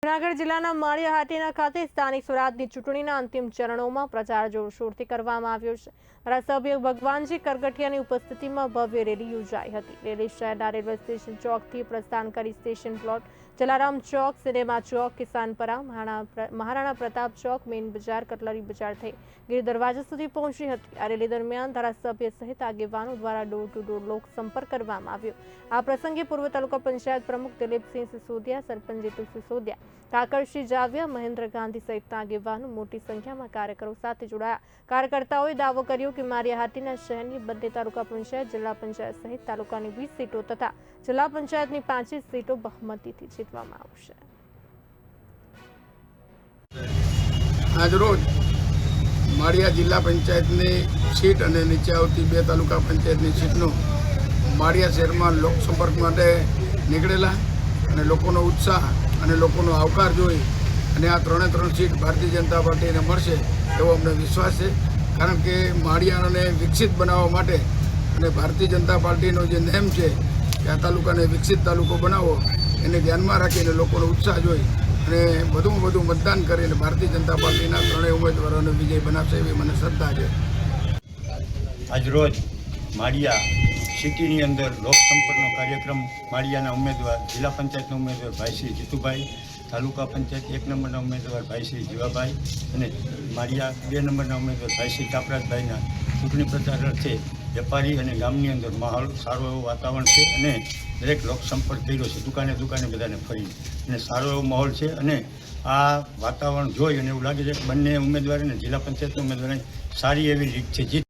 જૂનાગઢ જિલ્લાના માળિયા હાટીના ખાતે સ્થાનિક સ્વરાજની ચૂંટણીના અંતિમ ચરણોમાં પ્રચાર જોરશોરથી કરવામાં આવ્યો છે। ધારાસભ્ય ભગવાનજી કરગઠિયાની ઉપસ્થિતિમાં ભવ્ય રેલી યોજાઈ હતી। રેલી શહેરના રેલવે સ્ટેશન ચોકથી પ્રસ્થાન કરી સ્ટેશન પ્લોટ, જલારામ ચોક, સિનેમા ચોક, કિસાનપરા, મહારાણા પ્રતાપ ચોક, મેઇન બજાર, કટલરી બજાર થઈ ગીર દરવાજા સુધી પહોંચી હતી। આ રેલી દરમિયાન ધારાસભ્ય સહિત આગેવાનો દ્વારા ડોર ટુ ડોર લોક સંપર્ક કરવામાં આવ્યો। આ પ્રસંગે પૂર્વ તાલુકા પંચાયત પ્રમુખ દિલીપસિંહ સિસોદિયા, સરપંચ જીતુ સિસોદિયા, કાકડસિંહ જાવિયા, મહેન્દ્ર ગાંધી સહિતના આગેવાનો મોટી સંખ્યામાં કાર્યકરો સાથે જોડાયા। કાર્યકર્તાઓએ દાવો કર્યો કે માળિયા હાટીના શહેરની બંને તાલુકા પંચાયત, જિલ્લા પંચાયત સહિત તાલુકાની 20 સીટો તથા જિલ્લા પંચાયતની 25 સીટો બહુમતીથી જીતવામાં આવશે। આજરોજ માળિયા જિલ્લા પંચાયતની સીટ અને નીચે આવતી 2 તાલુકા પંચાયતની સીટનો માળિયા શહેરમાં લોકસંપર્ક માટે નીકળેલા અને લોકોનો ઉત્સાહ અને લોકોનો આવકાર જોઈ અને આ 3 સીટ ભારતીય જનતા પાર્ટીને મળશે એવો અમને વિશ્વાસ છે। કારણ કે માળિયાને વિકસિત બનાવવા માટે અને ભારતીય જનતા પાર્ટીનો જે નેમ છે કે આ તાલુકાને વિકસિત તાલુકો બનાવો, એને ધ્યાનમાં રાખીને લોકોનો ઉત્સાહ જોઈ અને વધુમાં વધુ મતદાન કરીને ભારતીય જનતા પાર્ટીના 3 ઉમેદવારોને વિજય બનાવશે એવી મને શ્રદ્ધા છે। આજરોજ માળિયા સિટીની અંદર લોકસંપર્કનો કાર્યક્રમ માળિયાના ઉમેદવાર, જિલ્લા પંચાયતના ઉમેદવાર ભાઈ શ્રી જીતુભાઈ, તાલુકા પંચાયત 1 નંબરના ઉમેદવાર ભાઈ શ્રી જીવાભાઈ અને માળિયા 2 નંબરના ઉમેદવાર ભાઈ શ્રી કાપરાજભાઈના ચૂંટણી પ્રચાર અર્થે વેપારી અને ગામની અંદર માહોલ સારો એવો વાતાવરણ છે અને દરેક લોકસંપર્ક કર્યો છે, દુકાને દુકાને બધાને ફરીને અને સારો એવો માહોલ છે। અને આ વાતાવરણ જોઈ અને એવું લાગે છે કે બંને ઉમેદવાર અને જિલ્લા પંચાયતના ઉમેદવારની સારી એવી લીડ છે।